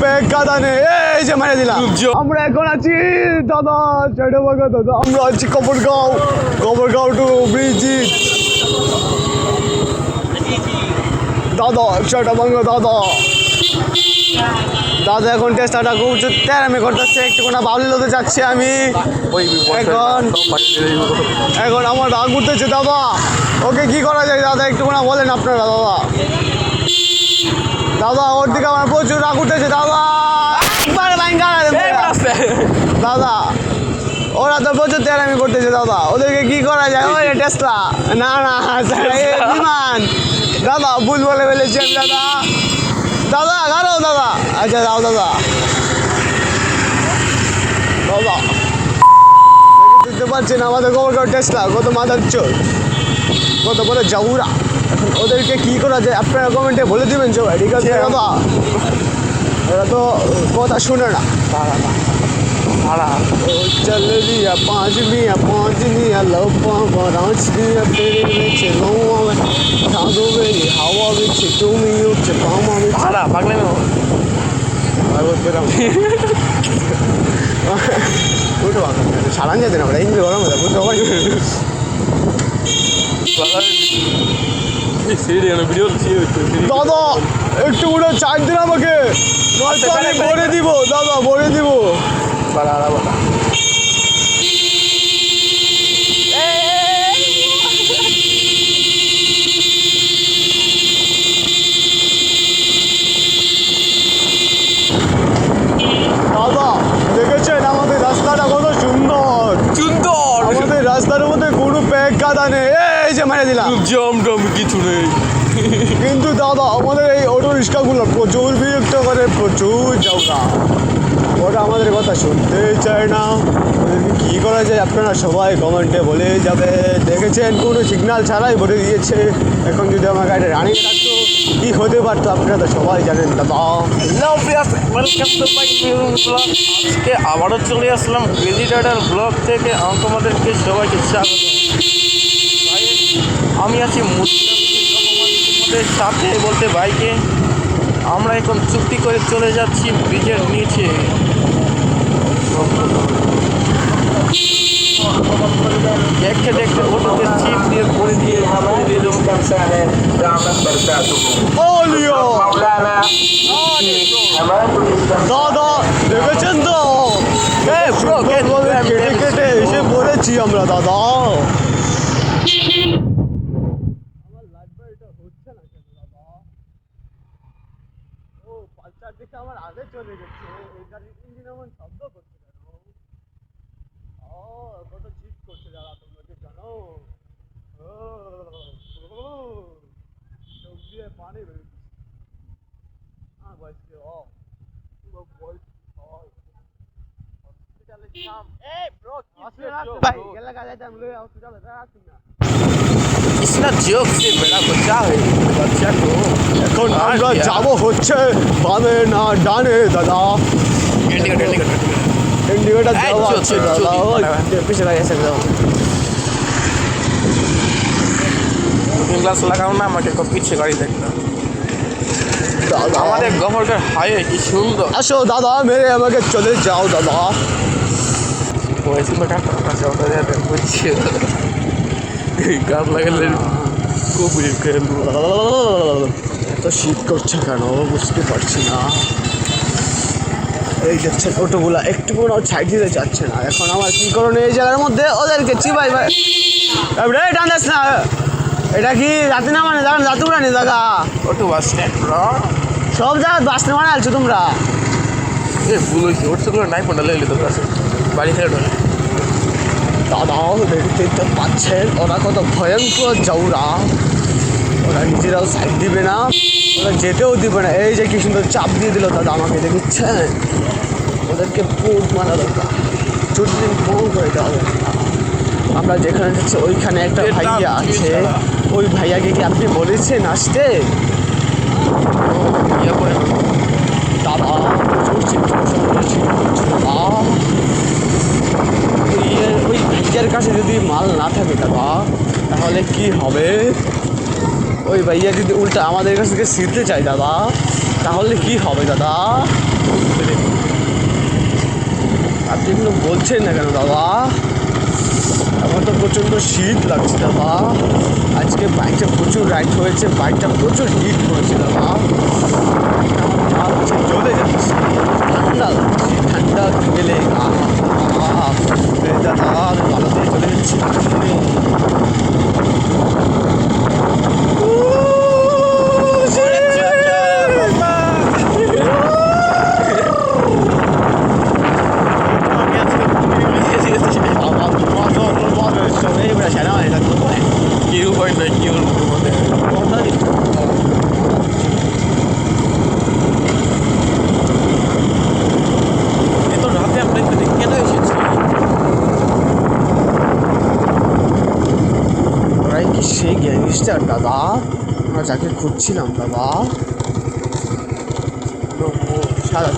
Bag কাদা নেই, এই যে মেরে দিলাম। আমরা এখন আছি দাদা চট্টগ্রাম, দাদা আমরা আছি কবরগাঁও টু ব্রিজিট দাদা চট্টগ্রাম। দাদা এখন টেস্টাটা খুব তেরামি করতেছে, একটুখানি বাউলি হতে যাচ্ছি আমি এখন আমার রাগ উঠতেছে দাদা। ওকে কি করা যায় দাদা, একটুখানি বলেন আপনারা দাদা। দাদা ওর দিকে আমার প্রচুর রাগ উঠতেছে দাদা, দাদা ওরা তো প্রচুর তেরামি করতেছে দাদা, ওদেরকে কি করা যায়? ওই টেসলা না বিমান দাদা, ভুল বলে ফেলেছি আমি দাদা। দাদা কারো দাদা, আচ্ছা দাও দাদা দাদা বুঝতে পারছেন আমাদের কবরগাঁও টেসলা কত মাথার চোর, কত বড় জাউরা। এখন ওদেরকে কি করা যায় আপনারা কমেন্টে বলে দিবেন সবাই, ঠিক আছে দাদা? এরা তো কথা শুনে না। चल दिया पाँच दिया लो पाँच दिया तेरे बिच गौवा में ठागो मेरी हवा बिच तुमी उच्च पामा बिच साला पागले में हो उठ वाला सालान जाते ना बड़ा इंजन गरम होता कुछ होगा দাদা একটু উড়ে চার দিন আমাকে নয়তো আমি ভরে দিব দাদা, ভরে দিব। দাদা দেখেছেন আমাদের রাস্তাটা কত সুন্দর, আমাদের রাস্তার মধ্যে কোনো ব্যাগ কাদা নেই, এই যে মেরে দিলাম। কিছু নেই কিন্তু দাদা আমাদের এই অটো রিক্সাগুলো প্রচুর বিরক্ত করে, প্রচুর যাওয়া, ওরা আমাদের কথা শুনতেই চায় না। ওদেরকে কী করা যায় আপনারা সবাই কমেন্টে বলে যাবে। দেখেছেন কোনো সিগন্যাল ছাড়াই ভরে দিয়েছে, এখন যদি আমার গাড়িটা রানিং থাকতো কী হতে পারতো আপনারা তো সবাই জানেন দাদা। আজকে আবারও চলে আসলাম ক্রেজি রাইডার ব্লগ থেকে, তোমাদেরকে সবাইকে স্বাগত। আমি আছি তোমাদের সাথে বলতে বাইকে। আমরা এখন চুক্তি করে চলে যাচ্ছি ব্রিজের নিচে। দেখতে দেখতে ওটাকে চিপ দিয়ে করে দিয়ে দাদা দেখেছেন তো কেটে কেটে এসে পড়েছি আমরা দাদা। দেখে আমার আগে চলে গেছে, এই গাড়ির ইঞ্জিন এমন শব্দ করছে কেন? কত চিট করছে দাদা, তোমরা কি জানো? চোখ দিয়ে পানি বেরোচ্ছে। হ্যাঁ বয়সকে বয়স হসপিটালে কাম এই ব্রো ভাই গেলা গালে দাম লয়ে হসপিটালে আসুন না। ইসনা জোক সে বড় বাচ্চা है বাচ্চা তো। এখন আমরা যাবো হচ্ছে বামে না ডানে দাদা, ইন্ডিকেটর দেওয়া আছে দাদা, পিছনে লাগে একদম। গ্লাস লাগাও না, আমাকে কত পিছে গাড়ি দেখতে দাদা। আমাদের গভর্নমেন্ট হাইওয়ে কি সুন্দর। আসো দাদা মেরে আমাকে চলে যাও দাদা। ওইসি में का अच्छा होता है कुछ গান লাগালে খুব এত শীত করছে কেন বুঝতে পারছি না। এই দেখছেন অটোগুলা একটু কোনো সাইড দিতে চাচ্ছে না। এখন আমার কী করণীয় এই জায়গার মধ্যে ওদেরকে চিবাই রে টানদাস না। এটা কি জাতি না মানে জানেন জাতুরা নি জায়গা অটো বাস স্ট্যান্ড সব জায়গায় বাস না মানে আলছো তোমরা। এ ভুল হয়েছে ওর সঙ্গে নাই পড়া লেগে তোর কাছে বাড়ি থেকে ঢোলে দাদা দেখতেই তো পাচ্ছেন ওরা কত ভয়ঙ্কর জাউরা, ওরা নিজেরাও সাইড দিবে না, ওরা যেতেও দিবে না। এই যে কি সুন্দর চাপ দিয়ে দিল দাদা আমাকে, দেখছেন? ওদেরকে পুট মারা দরকার, চুটদিন পুট করে দেওয়া দরকার। আমরা যেখানে যাচ্ছি ওইখানে একটা ভাইয়া আছে, ওই ভাইয়াকে কি আপনি বলেছেন আসতে? দাদা ওই ভাইয়ার কাছে যদি মাল না থাকে দাদা তাহলে কি হবে? ওই ভাইয়া যদি উল্টা আমাদের কাছ থেকে শিখতে চাই দাদা তাহলে কি হবে দাদা? যেগুলো বলছেন না কেন দাদা? আমার তো প্রচণ্ড শীত লাগছে দাদা। আজকে বাইকটা প্রচুর রাইড হয়েছে, বাইকটা প্রচুর হিট করেছে দাদা। আমার হচ্ছে চলে যাচ্ছে, ঠান্ডা লাগছে, ঠান্ডা গেলে দাদা ভালো দিয়ে চলে যাচ্ছে। Chiều quay về chiều luôn rồi. এ তো রাতে আমরা এখানে কেন এসেছি? ওরাই কি সেই গ্যাংস্টার দাদা? আমরা যাকে খুঁজছিলাম দাদা। সাদা